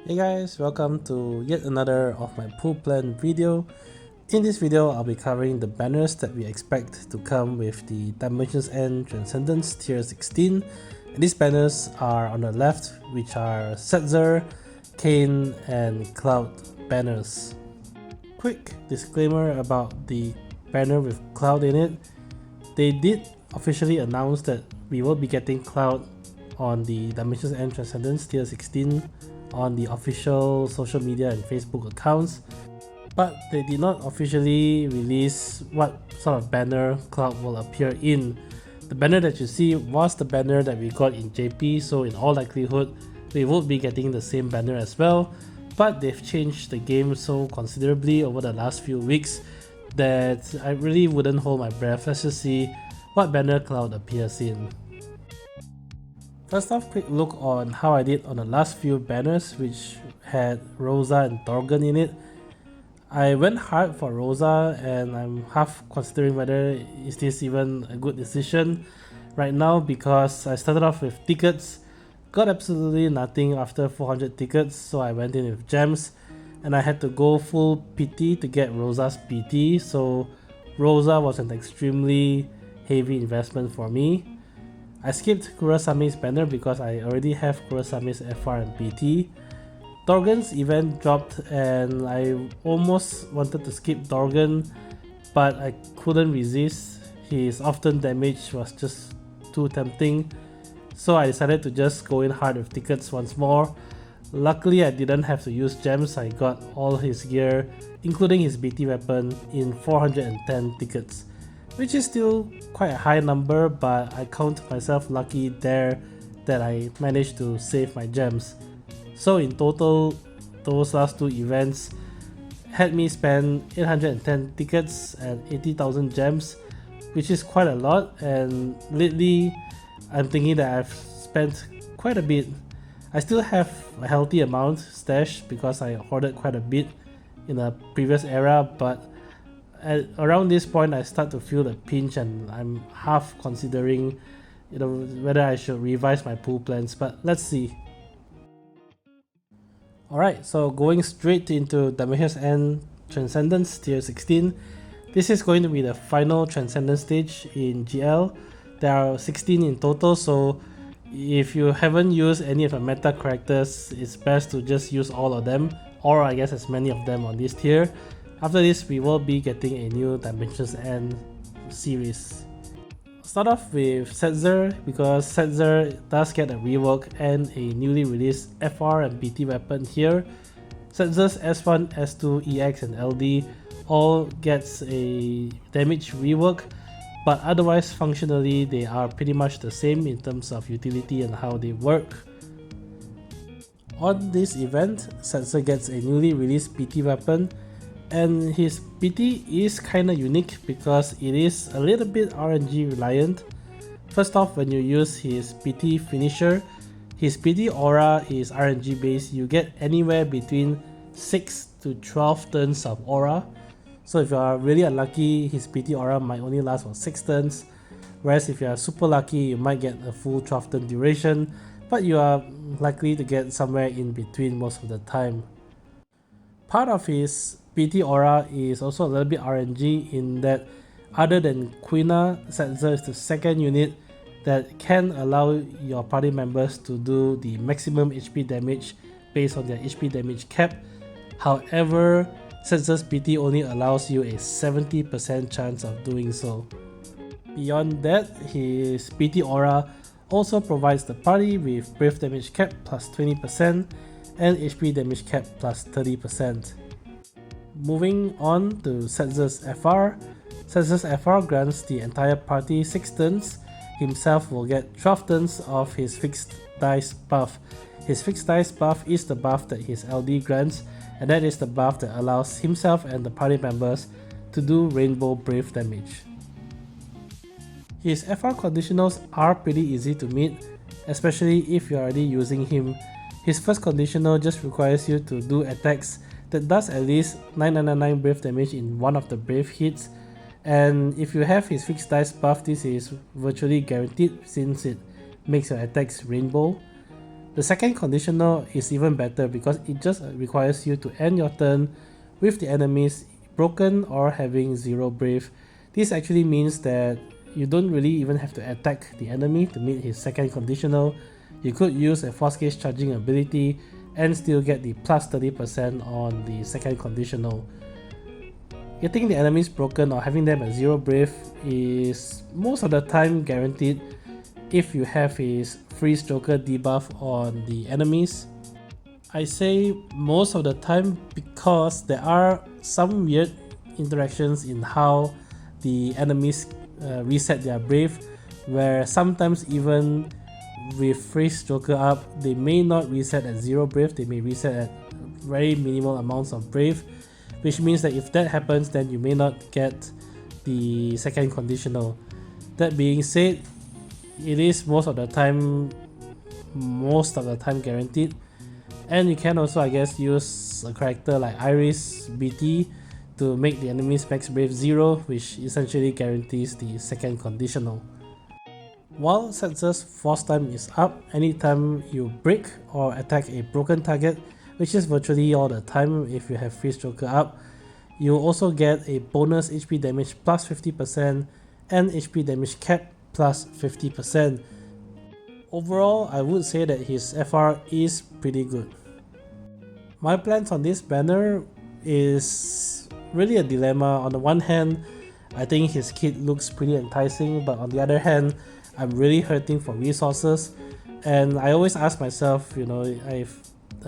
Hey guys, welcome to yet another of my pool plan video. In this video, I'll be covering the banners that we expect to come with the Dimensions End Transcendence Tier 16. And these banners are on the left, which are Setzer, Kane, and Cloud banners. Quick disclaimer about the banner with Cloud in it. They did officially announce that we will be getting Cloud on the Dimensions End Transcendence Tier 16 on the official social media and Facebook accounts, but they did not officially release what sort of banner Cloud will appear in. The banner that you see was the banner that we got in JP, so in all likelihood we would be getting the same banner as well, but they've changed the game so considerably over the last few weeks that I really wouldn't hold my breath. Let's just see what banner Cloud appears in. First off, quick look on how I did on the last few banners, which had Rosa and Dorgann in it. I went hard for Rosa and I'm half considering whether is this even a good decision right now, because I started off with tickets, got absolutely nothing after 400 tickets, so I went in with gems and I had to go full PT to get Rosa's PT, so Rosa was an extremely heavy investment for me. I skipped Kurasami's banner because I already have Kurasami's FR and PT. Dorgann's event dropped and I almost wanted to skip Dorgann, but I couldn't resist. His often damage was just too tempting, so I decided to just go in hard with tickets once more. Luckily I didn't have to use gems. I got all his gear, including his BT weapon, in 410 tickets, which is still quite a high number, but I count myself lucky there that I managed to save my gems. So in total, those last two events had me spend 810 tickets and 80,000 gems, which is quite a lot, and lately I'm thinking that I've spent quite a bit. I still have a healthy amount stashed because I hoarded quite a bit in a previous era, but around this point I start to feel the pinch and I'm half considering whether I should revise my pool plans, but let's see. Alright, so going straight into Dimensions End Transcendence Tier 16, this is going to be the final Transcendence stage in GL. There are 16 in total, so if you haven't used any of the meta characters, it's best to just use all of them, or I guess as many of them on this tier. After this, we will be getting a new Dimensions End series. Start off with Setzer, because Setzer does get a rework and a newly released FR and BT weapon here. Setzer's S1, S2, EX and LD all gets a damage rework, but otherwise functionally they are pretty much the same in terms of utility and how they work. On this event, Setzer gets a newly released BT weapon, and his PT is kinda unique because it is a little bit RNG reliant. First off, when you use his PT finisher, his PT aura is RNG based. You get anywhere between 6 to 12 turns of aura. So if you are really unlucky, his PT aura might only last for 6 turns, whereas if you are super lucky, you might get a full 12 turn duration, but you are likely to get somewhere in between most of the time. Part of his PT aura is also a little bit RNG in that other than Quina, Setzer is the second unit that can allow your party members to do the maximum HP damage based on their HP damage cap. However, Setzer's PT only allows you a 70% chance of doing so. Beyond that, his PT aura also provides the party with Brave damage cap plus 20% and HP damage cap plus 30%. Moving on to Setzer's FR. Setzer's FR grants the entire party 6 turns. Himself will get 12 turns of his fixed dice buff. His fixed dice buff is the buff that his LD grants, and that is the buff that allows himself and the party members to do Rainbow Brave damage. His FR conditionals are pretty easy to meet, especially if you are already using him. His first conditional just requires you to do attacks that does at least 999 brave damage in one of the brave hits, and if you have his fixed dice buff, this is virtually guaranteed since it makes your attacks rainbow. The second conditional is even better because it just requires you to end your turn with the enemies broken or having 0 brave. This actually means that you don't really even have to attack the enemy to meet his second conditional. You could use a force case charging ability and still get the plus 30% on the second conditional. Getting the enemies broken or having them at 0 brave is most of the time guaranteed if you have his freeze joker debuff on the enemies. I say most of the time because there are some weird interactions in how the enemies reset their brave, where sometimes even with freeze joker up they may not reset at 0 brave, they may reset at very minimal amounts of brave, which means that if that happens then you may not get the second conditional. That being said, it is most of the time guaranteed, and you can also, I guess, use a character like Iris BT to make the enemy's max brave 0, which essentially guarantees the second conditional. While Setzer's force time is up, anytime you break or attack a broken target, which is virtually all the time if you have freeze joker up, you also get a bonus HP damage plus 50% and HP damage cap plus 50%. Overall, I would say that his FR is pretty good. My plans on this banner is really a dilemma. On the one hand, I think his kit looks pretty enticing, but on the other hand, I'm really hurting for resources, and I always ask myself, you know, I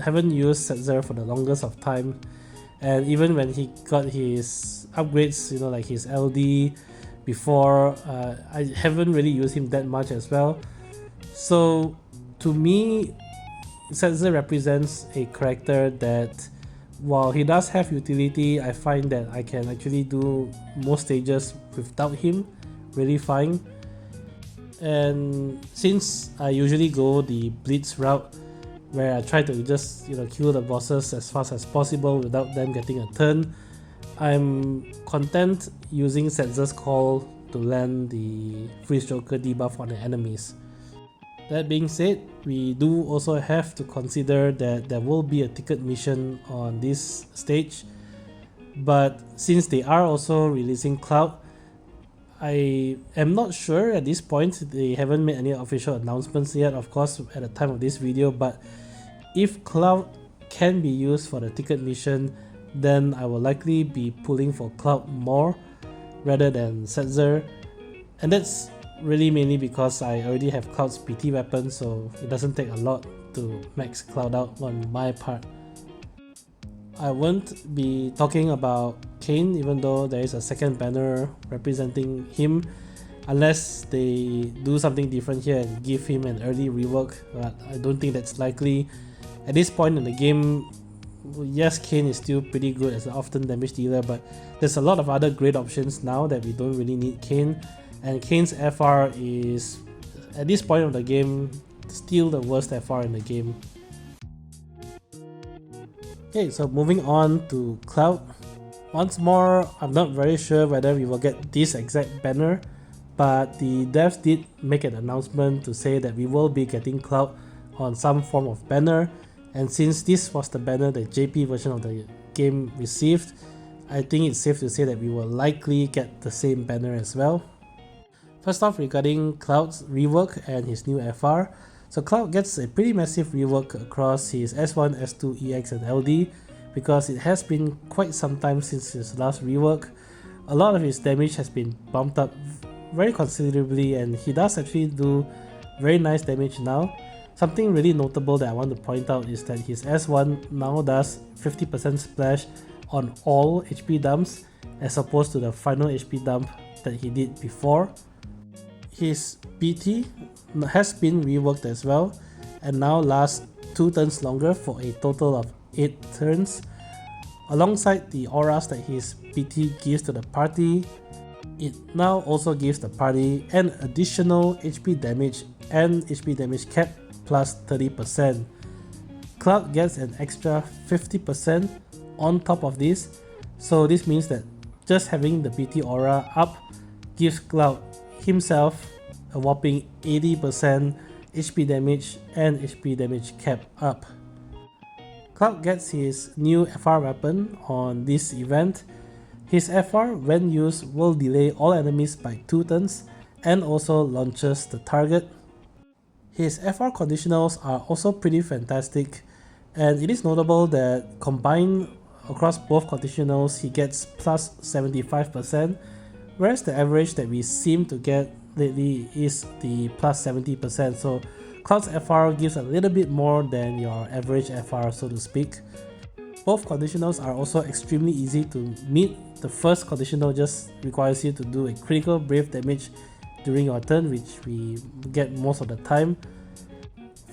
haven't used Setzer for the longest of time, and even when he got his upgrades, you know, like his LD before, I haven't really used him that much as well. So to me, Setzer represents a character that, while he does have utility, I find that I can actually do most stages without him really fine. And since I usually go the blitz route, where I try to just, you know, kill the bosses as fast as possible without them getting a turn, I'm content using Setzer's call to land the freeze joker debuff on the enemies. That being said, we do also have to consider that there will be a ticket mission on this stage, but since they are also releasing Cloud, I am not sure at this point. They haven't made any official announcements yet, of course, at the time of this video, but if Cloud can be used for the ticket mission, then I will likely be pulling for Cloud more rather than Setzer, and that's really mainly because I already have Cloud's PT weapon, so it doesn't take a lot to max Cloud out on my part. I won't be talking about Kain, even though there is a second banner representing him, unless they do something different here and give him an early rework, but I don't think that's likely. At this point in the game, yes, Kain is still pretty good as an often damage dealer, but there's a lot of other great options now that we don't really need Kain, and Kain's FR is, at this point of the game, still the worst FR in the game. Okay, so moving on to Cloud. Once more, I'm not very sure whether we will get this exact banner, but the devs did make an announcement to say that we will be getting Cloud on some form of banner, and since this was the banner the JP version of the game received, I think it's safe to say that we will likely get the same banner as well. First off, regarding Cloud's rework and his new FR, so Cloud gets a pretty massive rework across his S1, S2, EX and LD, because it has been quite some time since his last rework. A lot of his damage has been bumped up very considerably, and he does actually do very nice damage now. Something really notable that I want to point out is that his S1 now does 50% splash on all HP dumps as opposed to the final HP dump that he did before. His PT has been reworked as well and now lasts 2 turns longer for a total of 8 turns. Alongside the auras that his PT gives to the party, it now also gives the party an additional HP damage and HP damage cap plus 30%. Cloud gets an extra 50% on top of this, so this means that just having the PT aura up gives Cloud himself a whopping 80% HP damage and HP damage cap up. Cloud gets his new FR weapon on this event. His FR, when used, will delay all enemies by 2 turns and also launches the target. His FR conditionals are also pretty fantastic, and it is notable that combined across both conditionals he gets plus 75%, whereas the average that we seem to get lately is the plus 70%, so Cloud's FR gives a little bit more than your average FR, so to speak. Both conditionals are also extremely easy to meet. The first conditional just requires you to do a critical brave damage during your turn, which we get most of the time,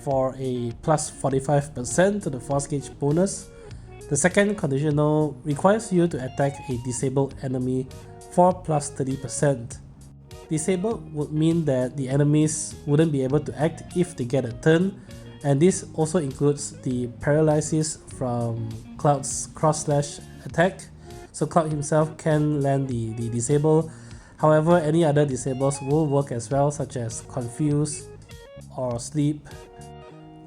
for a plus 45% to the force gauge bonus. The second conditional requires you to attack a disabled enemy for plus 30%. Disabled would mean that the enemies wouldn't be able to act if they get a turn, and this also includes the paralysis from Cloud's cross slash attack, so Cloud himself can land the disable. However, any other disables will work as well, such as confuse or sleep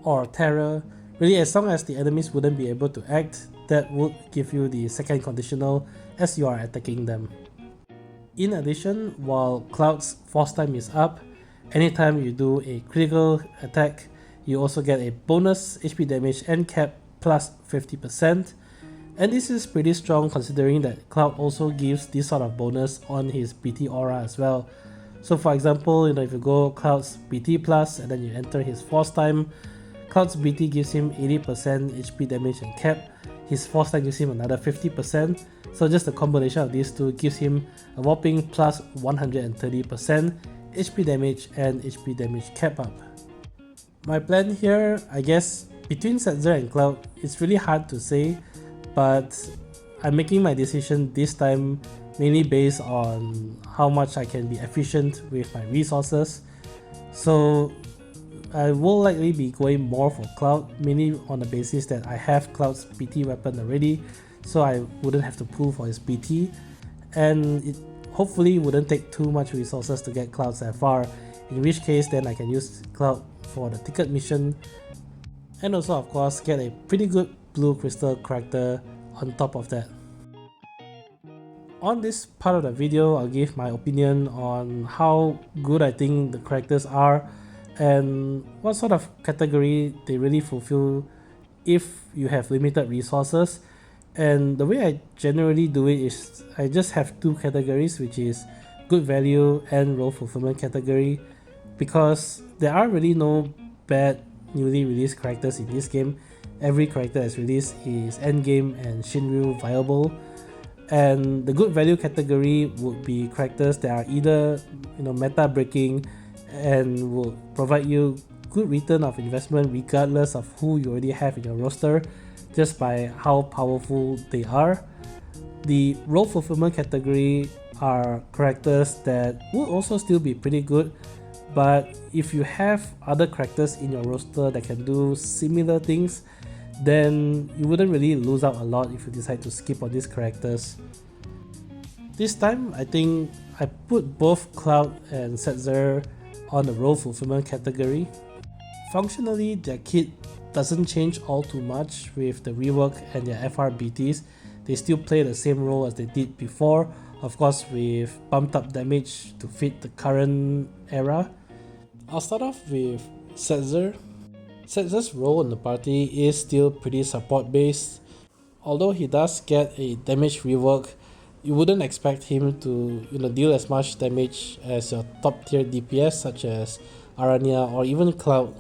or terror. Really, as long as the enemies wouldn't be able to act, that would give you the second conditional as you are attacking them. In addition, while Cloud's force time is up, anytime you do a critical attack, you also get a bonus HP damage and cap plus 50%, and this is pretty strong considering that Cloud also gives this sort of bonus on his BT aura as well. So for example, if you go Cloud's BT plus and then you enter his force time, Cloud's BT gives him 80% HP damage and cap, his force time gives him another 50%, so just the combination of these two gives him a whopping plus 130% HP damage and HP damage cap up. My plan here, I guess, between Setzer and Cloud, it's really hard to say, but I'm making my decision this time mainly based on how much I can be efficient with my resources. So I will likely be going more for Cloud, mainly on the basis that I have Cloud's BT weapon already, so I wouldn't have to pull for his BT, and it hopefully wouldn't take too much resources to get Cloud's FR, in which case then I can use Cloud for the ticket mission, and also of course get a pretty good blue crystal character on top of that. On this part of the video, I'll give my opinion on how good I think the characters are and what sort of category they really fulfill if you have limited resources. And the way I generally do it is I just have 2 categories, which is good value and role fulfillment category, because there are really no bad newly released characters in this game. Every character that's released is endgame and Shinryu viable, and the good value category would be characters that are either meta breaking and will provide you good return of investment regardless of who you already have in your roster, just by how powerful they are. The role fulfillment category are characters that will also still be pretty good, but if you have other characters in your roster that can do similar things, then you wouldn't really lose out a lot if you decide to skip on these characters. This time, I think I put both Cloud and Setzer on the role fulfillment category. Functionally, their kit doesn't change all too much with the rework and their FRBTs. They still play the same role as they did before, of course with bumped up damage to fit the current era. I'll start off with Setzer. Setzer's role in the party is still pretty support based. Although he does get a damage rework, you wouldn't expect him to deal as much damage as your top tier DPS such as Aranya or even Cloud.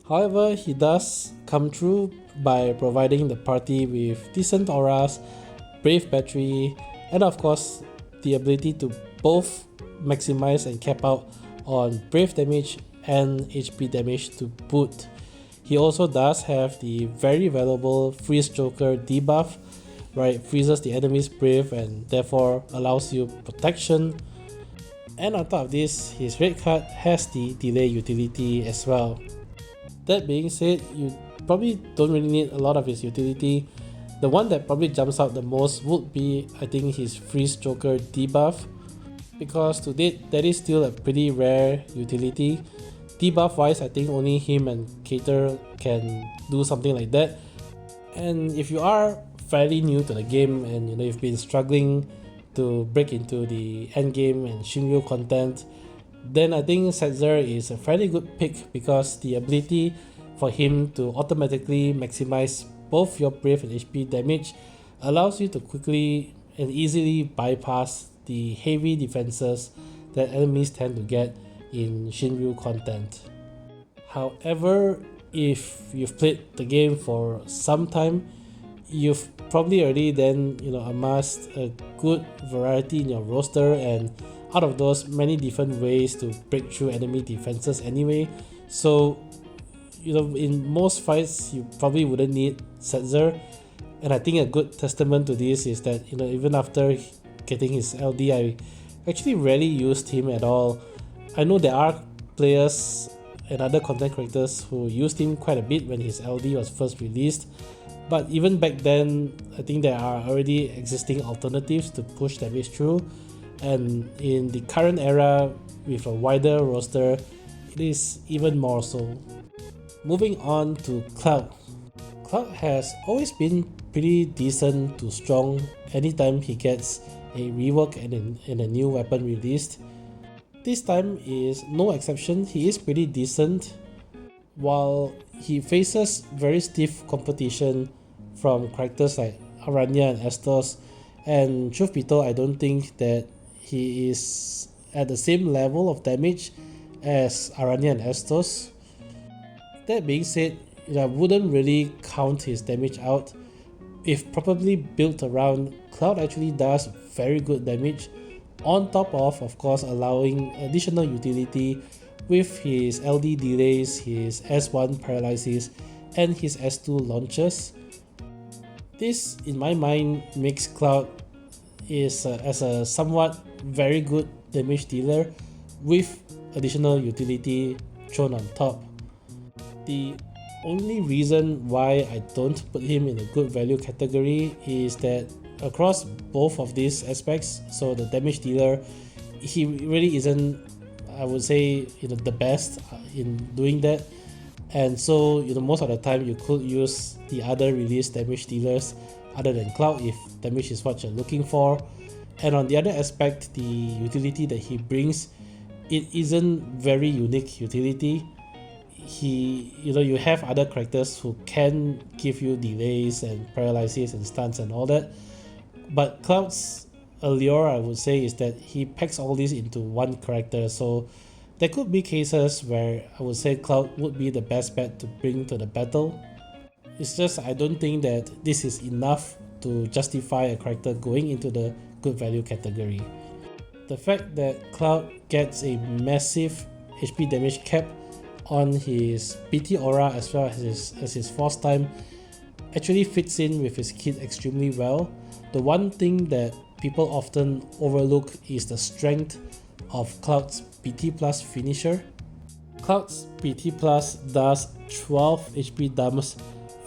However, he does come through by providing the party with decent auras, brave battery, and of course the ability to both maximize and cap out on brave damage and HP damage to boot. He also does have the very valuable Freeze Joker debuff, where it freezes the enemy's brave and therefore allows you protection. And on top of this, his red card has the delay utility as well. That being said, you probably don't really need a lot of his utility. The one that probably jumps out the most would be, I think, his Freeze Joker debuff, because to date that is still a pretty rare utility. Debuff wise, I think only him and Cater can do something like that. And if you are fairly new to the game and you've been struggling to break into the end game and Shinryu content, then I think Setzer is a fairly good pick because the ability for him to automatically maximize both your Brave and HP damage allows you to quickly and easily bypass the heavy defenses that enemies tend to get in Shinryu content. However, if you've played the game for some time, you've probably already then amassed a good variety in your roster, and out of those, many different ways to break through enemy defenses anyway. So in most fights you probably wouldn't need Setzer, and I think a good testament to this is that even after getting his LD, I actually rarely used him at all. I know there are players and other content creators who used him quite a bit when his LD was first released, but even back then I think there are already existing alternatives to push damage through, and in the current era with a wider roster it is even more so. Moving on to Cloud. Cloud has always been pretty decent to strong anytime he gets a rework and a new weapon released. This time is no exception. He is pretty decent. While he faces very stiff competition from characters like Aranya and Estos, and truth be told, I don't think that he is at the same level of damage as Aranya and Estos. That being said, I wouldn't really count his damage out. If properly built around, Cloud actually does very good damage, on top of course allowing additional utility with his LD delays, his S1 paralysis, and his S2 launches. This in my mind makes Cloud as a somewhat very good damage dealer with additional utility thrown on top. The only reason why I don't put him in a good value category is that across both of these aspects, so the damage dealer, he really isn't, I would say, the best in doing that, and so most of the time you could use the other released damage dealers other than Cloud if damage is what you're looking for. And on the other aspect, the utility that he brings, it isn't very unique utility. You have other characters who can give you delays and paralysis and stuns and all that, but Cloud's allure, I would say, is that he packs all these into one character. So there could be cases where I would say Cloud would be the best bet to bring to the battle. It's just I don't think that this is enough to justify a character going into the good value category. The fact that Cloud gets a massive HP damage cap on his BT aura as well as his force time actually fits in with his kit extremely well. The one thing that people often overlook is the strength of Cloud's BT plus finisher. Cloud's BT plus does 12 HP dumps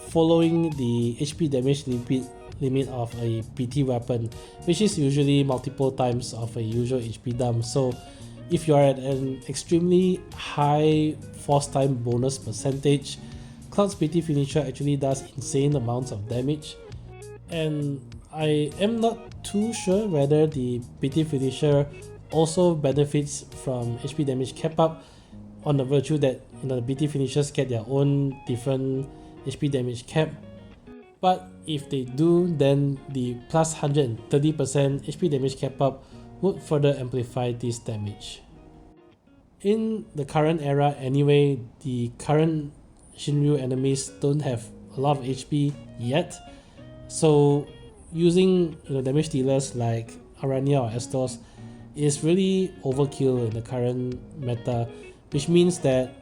following the HP damage limit of a BT weapon, which is usually multiple times of a usual HP dump. So if you are at an extremely high force time bonus percentage, Cloud's BT finisher actually does insane amounts of damage. And I am not too sure whether the BT finisher also benefits from HP damage cap up, on the virtue that the BT finishers get their own different HP damage cap. But if they do, then the plus 130% HP damage cap up would further amplify this damage. In the current era anyway, the current Shinryu enemies don't have a lot of HP yet, so using damage dealers like Aranya or Estos is really overkill in the current meta, which means that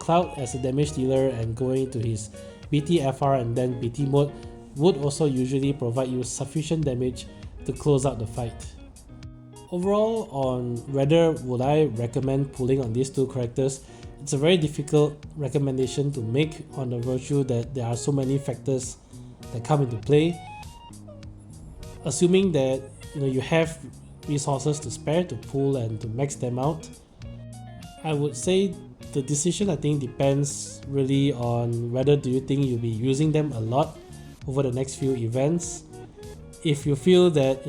Cloud as a damage dealer and going to his BT FR and then BT mode would also usually provide you sufficient damage to close out the fight. Overall, on whether would I recommend pulling on these two characters, it's a very difficult recommendation to make on the virtue that there are so many factors that come into play. Assuming that you have resources to spare to pull and to max them out, I would say the decision I think depends really on whether do you think you'll be using them a lot over the next few events. If you feel that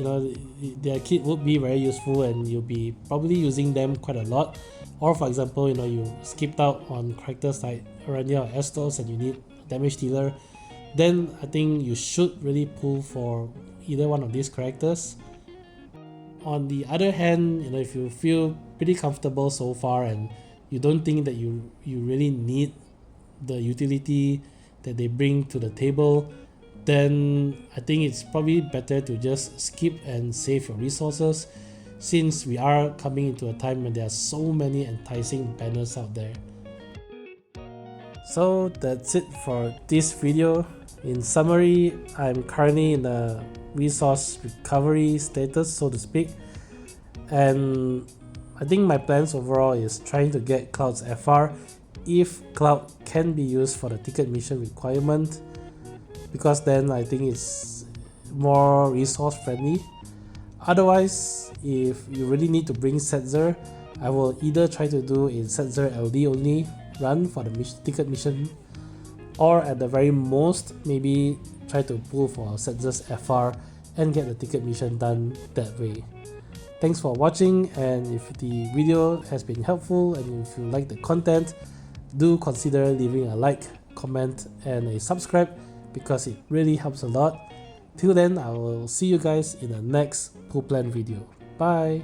their kit would be very useful and you'll be probably using them quite a lot, or for example you skipped out on characters like Aranya or Estos and you need damage dealer, then I think you should really pull for either one of these characters. On the other hand, if you feel pretty comfortable so far and you don't think that you really need the utility that they bring to the table, then I think it's probably better to just skip and save your resources, since we are coming into a time when there are so many enticing banners out there. So that's it for this video. In summary, I'm currently in a resource recovery status, so to speak, and I think my plans overall is trying to get Cloud's FR if Cloud can be used for the ticket mission requirement, because then I think it's more resource friendly. Otherwise, if you really need to bring Setzer, I will either try to do a Setzer LD only run for the ticket mission, or at the very most maybe try to pull for Setzer's FR and get the ticket mission done that way. Thanks for watching, and if the video has been helpful and if you like the content, do consider leaving a like, comment and a subscribe, because it really helps a lot. Till then, I will see you guys in the next pool plan video. Bye!